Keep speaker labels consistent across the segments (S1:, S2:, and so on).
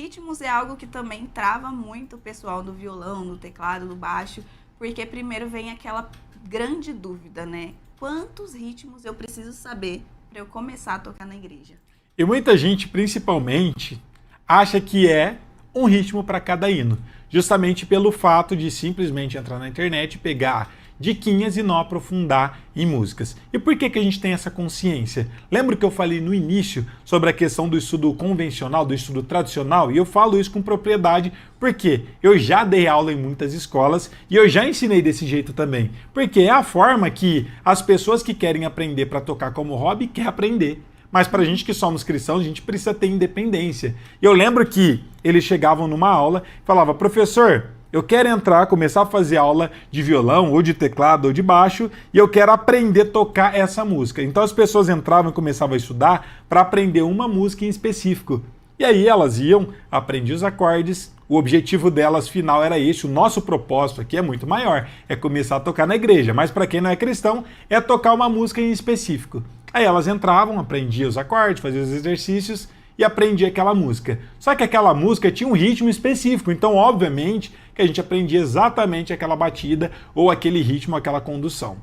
S1: ritmos é algo que também trava muito o pessoal do violão, do teclado, do baixo, porque primeiro vem aquela grande dúvida, né? Quantos ritmos eu preciso saber para eu começar a tocar na igreja?
S2: E muita gente, principalmente, acha que é um ritmo para cada hino, justamente pelo fato de simplesmente entrar na internet e pegar diquinhas e não aprofundar em músicas. E por que a gente tem essa consciência? Lembra que eu falei no início sobre a questão do estudo convencional, do estudo tradicional? E eu falo isso com propriedade porque eu já dei aula em muitas escolas e eu já ensinei desse jeito também. Porque é a forma que as pessoas que querem aprender para tocar como hobby querem aprender. Mas para a gente que somos cristãos, a gente precisa ter independência. E eu lembro que eles chegavam numa aula e falavam, professor, eu quero entrar, começar a fazer aula de violão, ou de teclado, ou de baixo, e eu quero aprender a tocar essa música. Então as pessoas entravam e começavam a estudar para aprender uma música em específico. E aí elas iam, aprendiam os acordes, o objetivo delas final era esse, o nosso propósito aqui é muito maior, é começar a tocar na igreja, mas para quem não é cristão, é tocar uma música em específico. Aí elas entravam, aprendiam os acordes, faziam os exercícios e aprendia aquela música. Só que aquela música tinha um ritmo específico, então obviamente que a gente aprendia exatamente aquela batida ou aquele ritmo, aquela condução.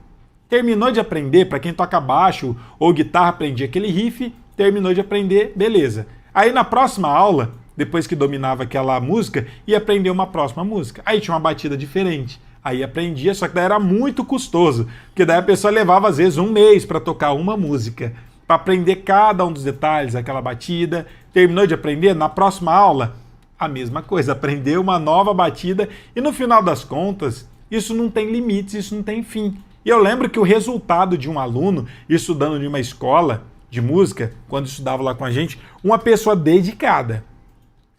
S2: Terminou de aprender, para quem toca baixo ou guitarra aprendia aquele riff, terminou de aprender, beleza. Aí na próxima aula, depois que dominava aquela música, ia aprender uma próxima música. Aí tinha uma batida diferente. Aí aprendia, só que daí era muito custoso, porque daí a pessoa levava às vezes um mês para tocar uma música, para aprender cada um dos detalhes, aquela batida. Terminou de aprender, na próxima aula, a mesma coisa, aprender uma nova batida e no final das contas, isso não tem limites, isso não tem fim. E eu lembro que o resultado de um aluno estudando em uma escola de música, quando estudava lá com a gente, uma pessoa dedicada,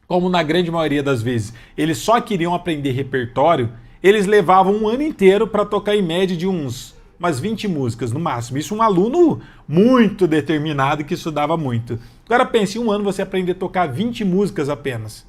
S2: como na grande maioria das vezes, eles só queriam aprender repertório, eles levavam um ano inteiro para tocar em média de umas 20 músicas no máximo. Isso um aluno muito determinado que estudava muito. Agora pense, em um ano você aprender a tocar 20 músicas apenas.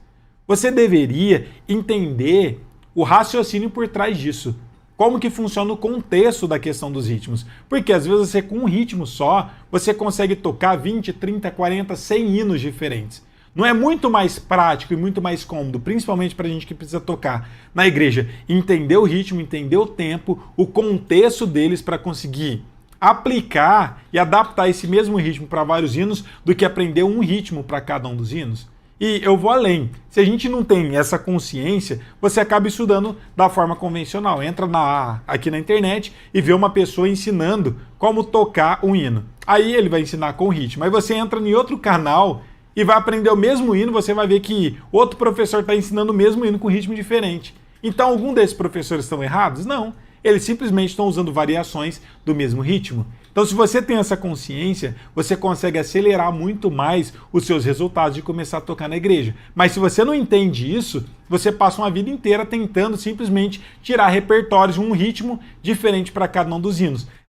S2: Você deveria entender o raciocínio por trás disso. Como que funciona o contexto da questão dos ritmos. Porque às vezes você com um ritmo só, você consegue tocar 20, 30, 40, 100 hinos diferentes. Não é muito mais prático e muito mais cômodo, principalmente para a gente que precisa tocar na igreja, entender o ritmo, entender o tempo, o contexto deles para conseguir aplicar e adaptar esse mesmo ritmo para vários hinos do que aprender um ritmo para cada um dos hinos? E eu vou além. Se a gente não tem essa consciência, você acaba estudando da forma convencional. Entra aqui na internet e vê uma pessoa ensinando como tocar um hino. Aí ele vai ensinar com ritmo. Aí você entra em outro canal e vai aprender o mesmo hino, você vai ver que outro professor está ensinando o mesmo hino com ritmo diferente. Então, algum desses professores estão errados? Não. Eles simplesmente estão usando variações do mesmo ritmo. Então, se você tem essa consciência, você consegue acelerar muito mais os seus resultados de começar a tocar na igreja. Mas se você não entende isso, você passa uma vida inteira tentando simplesmente tirar repertórios de um ritmo diferente para cada um dos hinos.